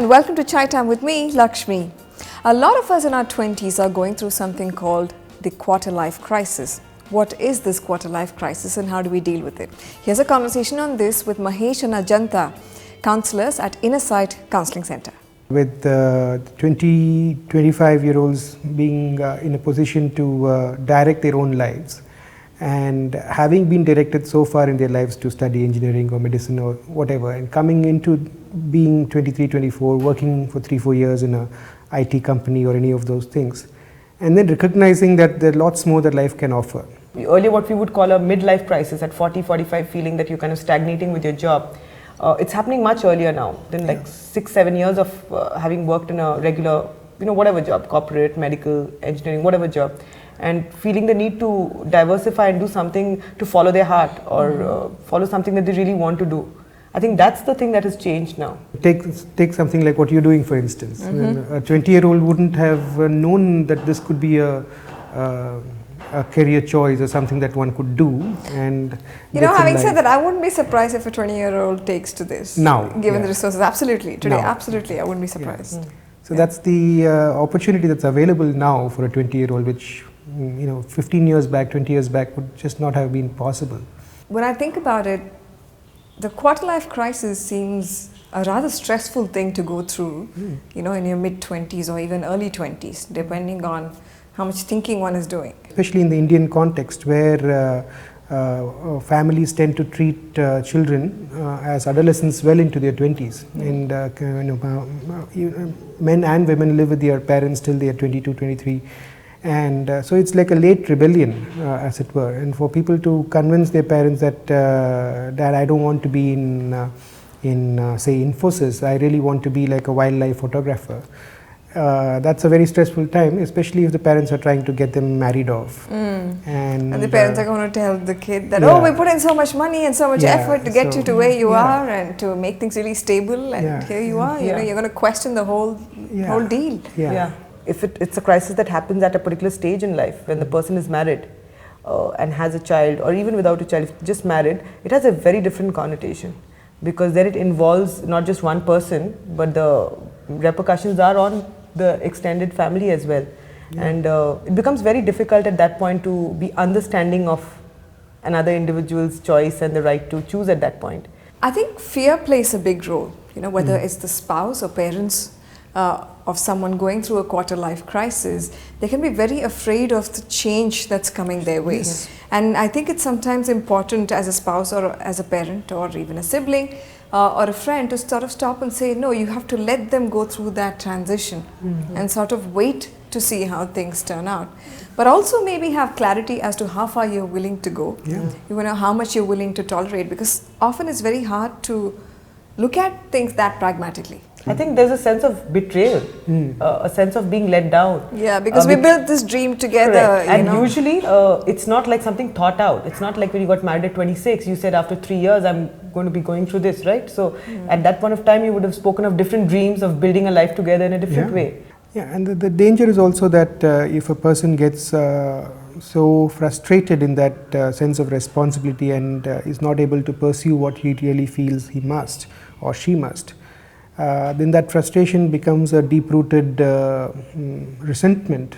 and welcome to Chai Time with me, Lakshmi. A lot of us in our 20s are going through something called the quarter-life crisis. What is this quarter-life crisis and how do we deal with it? Here's a conversation on this with Mahesh and Ajanta, counsellors at Inner Sight Counselling Centre. With 25-year-olds being in a position to direct their own lives, and having been directed so far in their lives to study engineering or medicine or whatever, and coming into being 23, 24, working for 3-4 years in a IT company or any of those things, and then recognizing that there are lots more that life can offer. Earlier what we would call a midlife crisis at 40, 45, feeling that you're kind of stagnating with your job. It's happening much earlier now than like 6-7 years of having worked in a regular, whatever job, corporate, medical, engineering, whatever job, and feeling the need to diversify and do something to follow their heart or follow something that they really want to do. I think that's the thing that has changed now. Take something like what you're doing, for instance. A 20-year-old wouldn't have known that this could be a career choice or something that one could do. And having said that, I wouldn't be surprised if a 20-year-old takes to this now, given the resources. Absolutely, today, now. Absolutely, I wouldn't be surprised. Yeah. So that's the opportunity that's available now for a 20-year-old, which 15 years back, 20 years back would just not have been possible. When I think about it, the quarter-life crisis seems a rather stressful thing to go through, in your mid-20s or even early 20s, depending on how much thinking one is doing. Especially in the Indian context, where families tend to treat children as adolescents well into their 20s. And men and women live with their parents till they are 22, 23. And so it's like a late rebellion, as it were. And for people to convince their parents that Dad, I don't want to be in say Infosys, I really want to be like a wildlife photographer. That's a very stressful time, especially if the parents are trying to get them married off. And the parents are going to tell the kid that, we put in so much money and so much effort to get you to where you are and to make things really stable, and here you are. You're going to question the whole deal. If it's a crisis that happens at a particular stage in life, when the person is married and has a child, or even without a child, if just married, it has a very different connotation, because then it involves not just one person, but the repercussions are on the extended family as well. And it becomes very difficult at that point to be understanding of another individual's choice and the right to choose at that point. I think fear plays a big role, whether it's the spouse or parents of someone going through a quarter-life crisis. They can be very afraid of the change that's coming their way. Yes. And I think it's sometimes important as a spouse or as a parent or even a sibling or a friend to sort of stop and say, no, you have to let them go through that transition and sort of wait to see how things turn out. But also maybe have clarity as to how far you're willing to go, how much you're willing to tolerate, because often it's very hard to look at things that pragmatically. I think there's a sense of betrayal, a sense of being let down. Yeah, because we built this dream together. And usually it's not like something thought out. It's not like when you got married at 26, you said after 3 years, I'm going to be going through this, right? So at that point of time, you would have spoken of different dreams of building a life together in a different way. Yeah, and the danger is also that if a person gets so frustrated in that sense of responsibility and is not able to pursue what he really feels he must or she must, then that frustration becomes a deep-rooted resentment,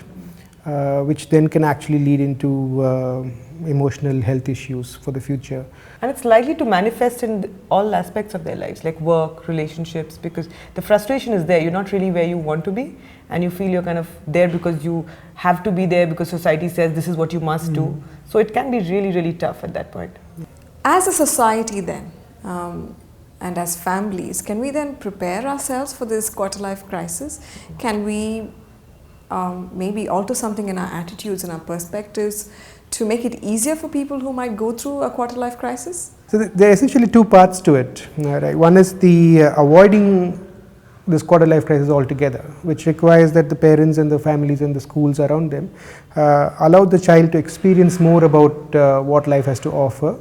which then can actually lead into emotional health issues for the future. And it's likely to manifest in all aspects of their lives, like work, relationships, because the frustration is there. You're not really where you want to be, and you feel you're kind of there because you have to be there because society says this is what you must do. So it can be really, really tough at that point. As a society then, and as families, can we then prepare ourselves for this quarter-life crisis? Can we maybe alter something in our attitudes and our perspectives to make it easier for people who might go through a quarter-life crisis? So there are essentially two parts to it. Right? One is the avoiding this quarter-life crisis altogether, which requires that the parents and the families and the schools around them allow the child to experience more about what life has to offer,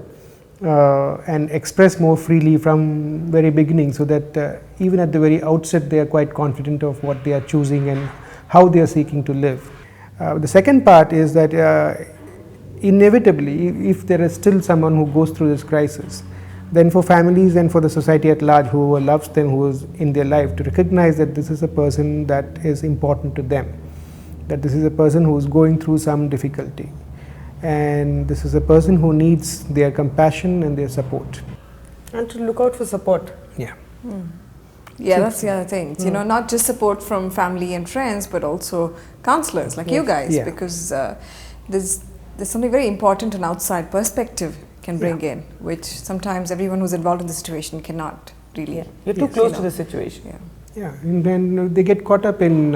and express more freely from very beginning, so that even at the very outset they are quite confident of what they are choosing and how they are seeking to live. The second part is that inevitably, if there is still someone who goes through this crisis, Then for families and for the society at large, whoever loves them, who is in their life, to recognize that this is a person that is important to them, that this is a person who is going through some difficulty, and this is a person who needs their compassion and their support. And to look out for support. Yeah. Yeah, that's the other thing. You know, not just support from family and friends, but also counselors like you guys, Yeah. because there's something very important an outside perspective can bring in, which sometimes everyone who's involved in the situation cannot really. You're too close to the situation. Yeah. Yeah, and then they get caught up in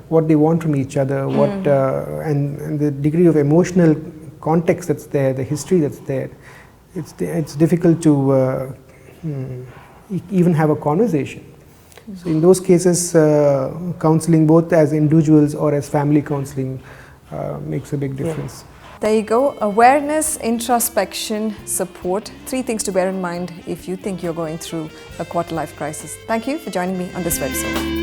what they want from each other, and the degree of emotional context that's there, the history that's there. It's difficult to even have a conversation. So in those cases, counseling, both as individuals or as family counseling, makes a big difference. There you go. Awareness, introspection, support. 3 things to bear in mind if you think you're going through a quarter life crisis. Thank you for joining me on this episode.